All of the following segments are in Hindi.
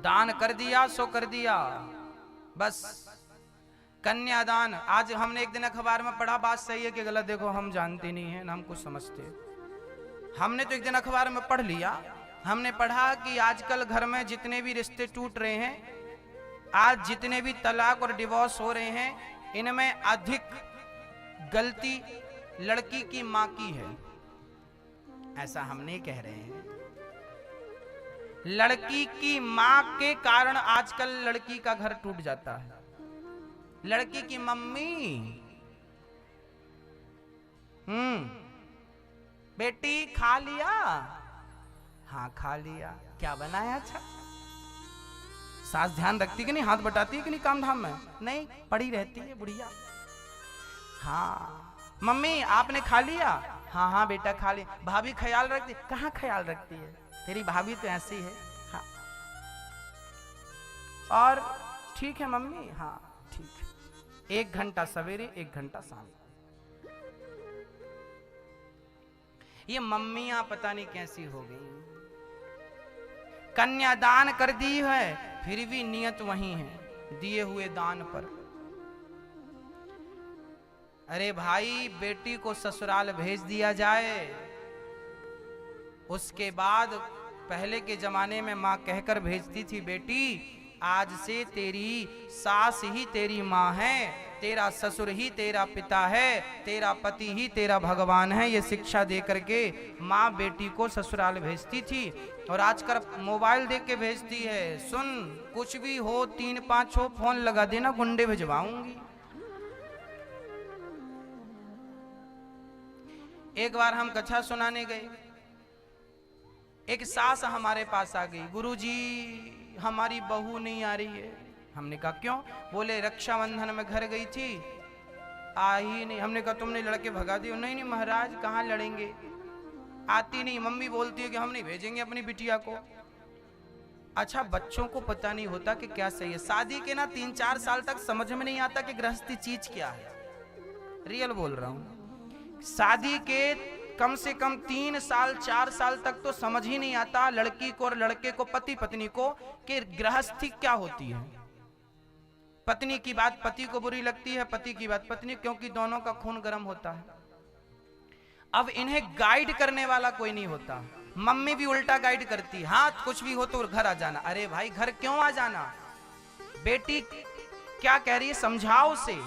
दान कर दिया सो कर दिया, बस कन्यादान। आज हमने एक दिन अखबार में पढ़ा, बात सही है कि गलत देखो हम जानते नहीं है ना हम कुछ समझते। हमने तो एक दिन अखबार में पढ़ लिया, हमने पढ़ा कि आजकल घर में जितने भी रिश्ते टूट रहे हैं, आज जितने भी तलाक और डिवोर्स हो रहे हैं, इनमें अधिक गलती लड़की की मां की है। ऐसा हम नहीं कह रहे हैं, लड़की की मां के कारण आजकल लड़की का घर टूट जाता है। लड़की की मम्मी, बेटी खा लिया? हाँ खा लिया। क्या बनाया? अच्छा। सास ध्यान रखती कि नहीं, हाथ बटाती है कि नहीं काम धाम में? नहीं, पड़ी रहती है बुढ़िया। हाँ मम्मी आपने खा लिया? हाँ हाँ बेटा खा लिया। भाभी ख्याल रखती? कहाँ ख्याल रखती है, तेरी भाभी तो ऐसी है। हाँ और ठीक है मम्मी, हाँ ठीक है। 1 घंटा सवेरे 1 घंटा शाम। ये मम्मियां पता नहीं कैसी हो गई। कन्यादान कर दी है फिर भी नियत वही है, दिए हुए दान पर। अरे भाई बेटी को ससुराल भेज दिया जाए, उसके बाद पहले के जमाने में मां कहकर भेजती थी, बेटी आज से तेरी सास ही तेरी मां है, तेरा ससुर ही तेरा पिता है, तेरा पति ही तेरा भगवान है। ये शिक्षा दे करके माँ बेटी को ससुराल भेजती थी। और आजकल मोबाइल दे के भेजती है, सुन कुछ भी हो 3-5 हो फोन लगा देना, गुंडे भिजवाऊंगी। एक बार हम कथा सुनाने गए, एक सास हमारे पास आ गई, गुरुजी हमारी बहू नहीं आ रही है। हमने कहा क्यों? बोले रक्षाबंधन में घर गई थी, आ ही नहीं। हमने कहा तुमने लड़के भगा दिए? नहीं नहीं महाराज कहाँ लड़ेंगे, आती नहीं। मम्मी बोलती है कि हम नहीं भेजेंगे अपनी बिटिया को। अच्छा बच्चों को पता नहीं होता कि क्या सही है। शादी के ना 3-4 साल तक समझ में नहीं आता कि गृहस्थी चीज क्या है। रियल बोल रहा हूं, शादी के कम से कम 3 साल 4 साल तक तो समझ ही नहीं आता लड़की को और लड़के को, पति पत्नी को, कि गृहस्थी क्या होती है। पत्नी की बात पति को बुरी लगती है, पति की बात पत्नी, क्योंकि दोनों का खून गर्म होता है। अब इन्हें गाइड करने वाला कोई नहीं होता। मम्मी भी उल्टा गाइड करती, हाँ कुछ भी हो तो घर आ जाना। अरे भाई घर क्यों आ जाना, बेटी क्या कह रही है समझाओ उसे।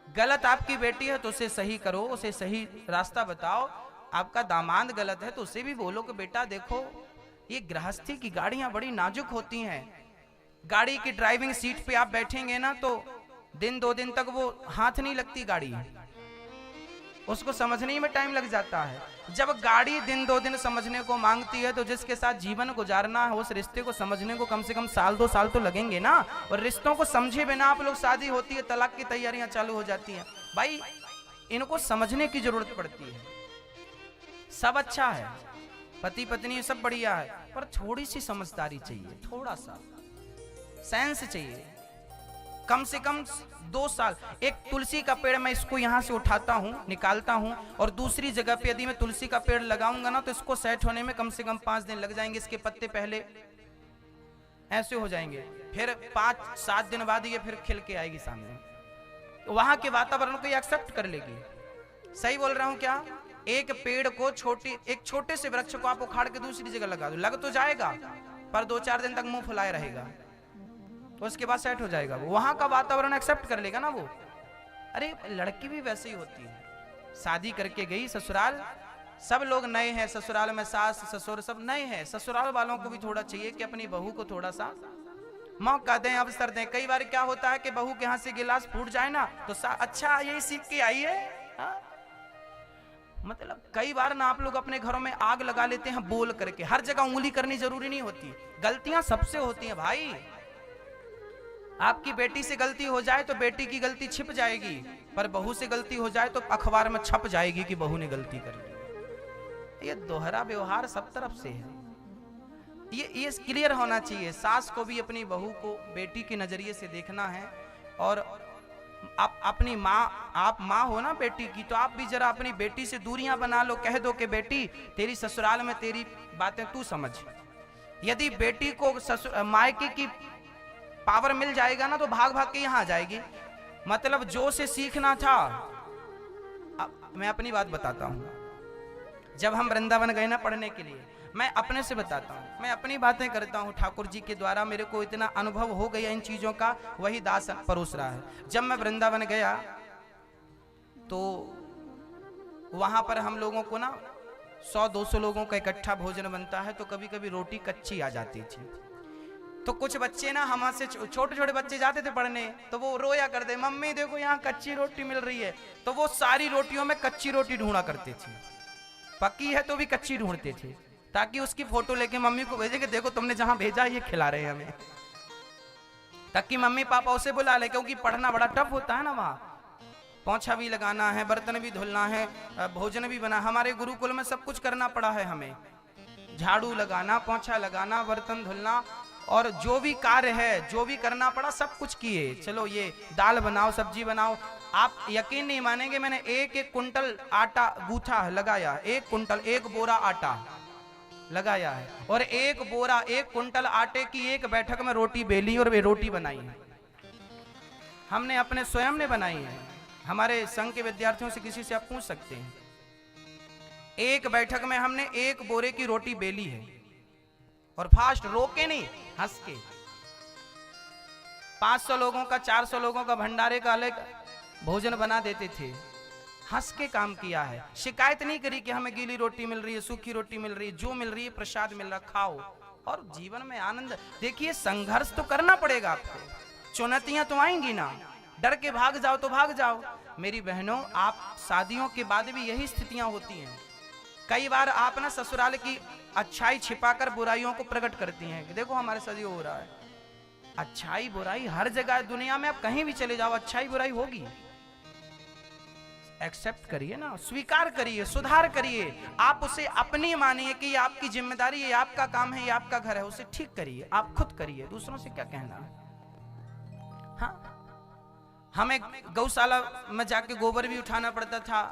गलत आपकी बेटी है तो उसे सही करो, उसे सही रास्ता बताओ। आपका दामाद गलत है तो उसे भी बोलो कि बेटा देखो ये गृहस्थी की गाड़ियां बड़ी नाजुक होती हैं। गाड़ी की ड्राइविंग सीट पे आप बैठेंगे ना तो 1-2 दिन तक वो हाथ नहीं लगती गाड़ी, उसको समझने में टाइम लग जाता है। जब गाड़ी 1-2 दिन समझने को मांगती है तो जिसके साथ जीवन गुजारना है उस रिश्ते को समझने को कम से कम 1-2 साल तो लगेंगे ना। और रिश्तों को समझे बिना आप लोग शादी होती है, तलाक की तैयारियां चालू हो जाती हैं। भाई इनको समझने की जरूरत पड़ती है। सब अच्छा है, पति पत्नी सब बढ़िया है, पर थोड़ी सी समझदारी चाहिए, थोड़ा सा सेंस चाहिए। कम से कम 2 साल। एक तुलसी का पेड़ मैं इसको यहां से उठाता हूं, निकालता हूं, और दूसरी जगह पे यदि मैं तुलसी का पेड़ लगाऊंगा ना तो इसको सेट होने में कम से कम 5 दिन लग जाएंगे। इसके पत्ते पहले ऐसे हो जाएंगे, फिर 5-7 दिन बाद ये फिर खिल के आएगी सामने। वहां के वातावरण को ये एक्सेप्ट कर लेगी। सही बोल रहा हूं क्या? एक पेड़ को एक छोटे से वृक्ष को आप उखाड़ के दूसरी जगह लगा दो, लग तो जाएगा पर 2-4 दिन तक मुंह फुलाए रहेगा, तो उसके बाद सेट हो जाएगा। वो वहां का वातावरण एक्सेप्ट कर लेगा ना वो। अरे लड़की भी वैसे ही होती है, शादी करके गई ससुराल, सब लोग नए हैं ससुराल में, सास ससुर सब नए हैं। ससुराल वालों को भी थोड़ा चाहिए कि अपनी बहू को थोड़ा सा मौका दें, अवसर दें। कई बार क्या होता है कि बहू के हाथ से गिलास फूट जाए ना तो अच्छा यही सीख के आई है। मतलब कई बार ना आप लोग अपने घरों में आग लगा लेते हैं बोल करके। हर जगह उंगली करनी जरूरी नहीं होती, गलतियां सबसे होती हैं भाई। आपकी बेटी से गलती हो जाए तो बेटी की गलती छिप जाएगी, पर बहू से गलती हो जाए तो अखबार में छप जाएगी कि बहू ने गलती करी। ये दोहरा व्यवहार सब तरफ से है, ये क्लियर होना चाहिए। सास को भी अपनी बहू को बेटी के नजरिए से देखना है। और आप अपनी माँ, आप माँ हो ना बेटी की, तो आप भी जरा अपनी बेटी से दूरियां बना लो। कह दो कि बेटी तेरी ससुराल में तेरी बातें तू समझ, यदि बेटी को मायके की पावर मिल जाएगा ना तो भाग भाग के यहां आ जाएगी। मतलब जो से सीखना था। मैं अपनी बात बताता हूं, जब हम वृंदावन गए ना पढ़ने के लिए, मैं अपने से बताता हूं, मैं अपनी बातें करता हूं, ठाकुर जी के द्वारा मेरे को इतना अनुभव हो गया इन चीजों का, वही दास परोस रहा है। जब मैं वृंदावन गया तो वहां पर हम लोगों को ना 100-200 लोगों का इकट्ठा भोजन बनता है, तो कभी कभी रोटी कच्ची आ जाती थी। तो कुछ बच्चे ना हमसे, छोटे छोटे बच्चे जाते थे पढ़ने, तो वो रोया करते, मम्मी देखो यहाँ कच्ची रोटी मिल रही है। तो वो सारी रोटियों में कच्ची रोटी ढूंढा करते थे, पक्की है तो भी कच्ची ढूंढते थे, ताकि उसकी फोटो लेके मम्मी को भेजे कि देखो तुमने जहां भेजा ये खिला रहे हैं हमें, ताकि मम्मी पापा उसे बुला ले, क्योंकि पढ़ना बड़ा टफ होता है ना वहां। पोंछा भी लगाना है, बर्तन भी धुलना है, भोजन भी बना, हमारे गुरुकुल में सब कुछ करना पड़ा है हमें, झाड़ू लगाना, पोंछा लगाना, बर्तन धुलना, और जो भी कार्य है जो भी करना पड़ा सब कुछ किए। चलो ये दाल बनाओ, सब्जी बनाओ, आप यकीन नहीं मानेंगे, मैंने एक कुंटल आटा गूथा लगाया, 1 कुंटल 1 बोरा आटा लगाया है, और 1 बोरा 1 कुंटल आटे की एक बैठक में रोटी बेली और वे रोटी बनाई है। हमने अपने स्वयं ने बनाई है, हमारे संघ के विद्यार्थियों से किसी से आप पूछ सकते हैं। एक बैठक में हमने 1 बोरे की रोटी बेली है, और फास्ट, रोके नहीं, हंस के। 500 लोगों का 400 लोगों का भंडारे का अलग भोजन बना देते थे, हंस के काम किया है। शिकायत नहीं करी कि हमें गीली रोटी मिल रही है, सूखी रोटी मिल रही है, जो मिल रही है प्रसाद मिल रहा, खाओ और जीवन में आनंद। देखिए संघर्ष तो करना पड़ेगा आपको, चुनौतियां तो आएंगी ना, डर के भाग जाओ तो भाग जाओ। मेरी बहनों, आप शादियों के बाद भी यही स्थितियां होती हैं। कई बार आप ना ससुराल की अच्छाई छिपाकर बुराइयों को प्रकट करती हैं कि देखो हमारे साथ ये हो रहा है। अच्छाई बुराई हर जगह दुनिया में, आप कहीं भी चले जाओ अच्छाई बुराई होगी। एक्सेप्ट करिए ना, स्वीकार करिए, सुधार करिए, आप उसे अपनी मानिए कि ये आपकी जिम्मेदारी है, ये आपका काम है, ये आपका घर है, उसे ठीक करिए, आप खुद करिए, दूसरों से क्या कहना है। हाँ, हमें गौशाला में जाके गोबर भी उठाना पड़ता था,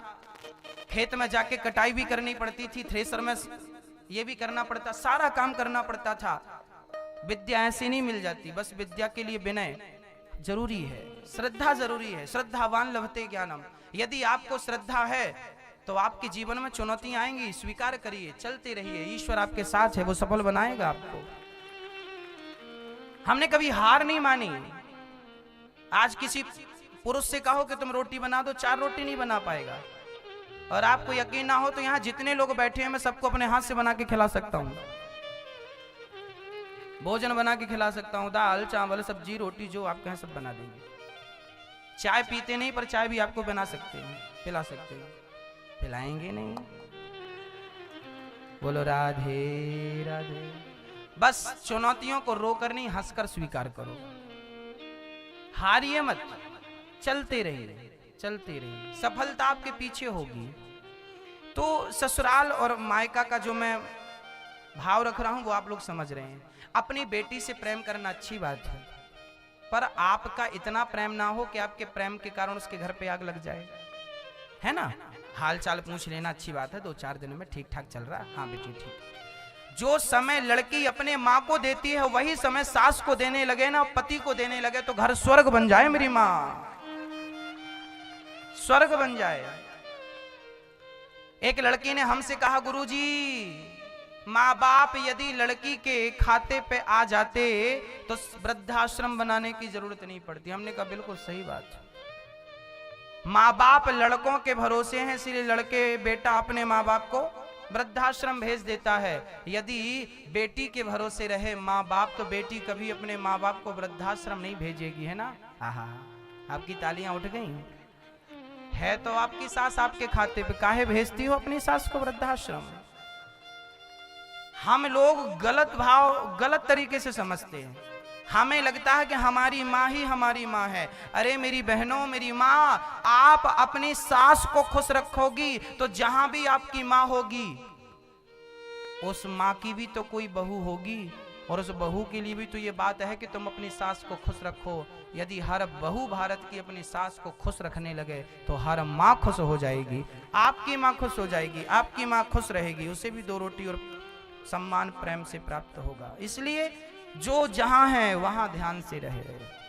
खेत में जाके कटाई भी करनी पड़ती थी, थ्रेसर में ये भी करना पड़ता, सारा काम करना पड़ता था। विद्या ऐसी नहीं मिल जाती, बस विद्या के लिए विनय जरूरी है, श्रद्धा जरूरी है। श्रद्धावान लभते ज्ञानम। यदि आपको श्रद्धा है तो आपके जीवन में चुनौतियां आएंगी, स्वीकार करिए, चलते रहिए, ईश्वर आपके साथ है, वो सफल बनाएगा आपको। हमने कभी हार नहीं मानी। आज किसी पुरुष से कहो कि तुम रोटी बना दो, 4 रोटी नहीं बना पाएगा। और आपको यकीन ना हो तो यहाँ जितने लोग बैठे हैं मैं सबको अपने हाथ से बना के खिला सकता हूँ, भोजन बना के खिला सकता हूँ, दाल चावल सब्जी रोटी जो आप कहें सब बना देंगे। चाय पीते नहीं पर चाय भी आपको बना सकते हैं, पिला सकते हैं, पिलाएंगे नहीं। बोलो राधे राधे। बस चुनौतियों को रोकर नहीं, हंसकर स्वीकार करो, हारिए मत, चलते रहिए, चलते रहिए, सफलता आपके पीछे होगी। तो ससुराल और मायका का जो मैं भाव रख रहा हूं वो आप लोग समझ रहे हैं। अपनी बेटी से प्रेम करना अच्छी बात है, पर आपका इतना प्रेम ना हो कि आपके प्रेम के कारण उसके घर पे आग लग जाए, है ना। हाल चाल पूछ लेना अच्छी बात है, 2-4 दिनों में ठीक ठाक चल रहा है, हाँ बेटी ठीक। जो समय लड़की अपने माँ को देती है वही समय सास को देने लगे ना, पति को देने लगे तो घर स्वर्ग बन जाए मेरी माँ, स्वर्ग बन जाए। एक लड़की ने हमसे कहा, गुरुजी माँ बाप यदि लड़की के खाते पे आ जाते तो वृद्धाश्रम बनाने की जरूरत नहीं पड़ती। हमने कहा बिल्कुल सही बात है, माँ बाप लड़कों के भरोसे हैं, इसलिए लड़के बेटा अपने माँ बाप को वृद्धाश्रम भेज देता है। यदि बेटी के भरोसे रहे माँ बाप तो बेटी कभी अपने माँ बाप को वृद्धाश्रम नहीं भेजेगी, है ना। आहा, आपकी तालियां उठ गई। है तो आपकी सास आपके खाते पे, काहे भेजती हो अपनी सास को वृद्धाश्रम। हम लोग गलत भाव गलत तरीके से समझते हैं, हमें लगता है कि हमारी माँ ही हमारी माँ है। अरे मेरी बहनों, मेरी माँ, आप अपनी सास को खुश रखोगी तो जहां भी आपकी माँ होगी उस माँ की भी तो कोई बहू होगी, और उस बहू के लिए भी तो ये बात है कि तुम अपनी सास को खुश रखो। यदि हर बहू भारत की अपनी सास को खुश रखने लगे तो हर माँ खुश हो जाएगी, आपकी माँ खुश हो जाएगी, आपकी माँ खुश रहेगी, उसे भी 2 रोटी और सम्मान प्रेम से प्राप्त होगा। इसलिए जो जहां है वहां ध्यान से रहे।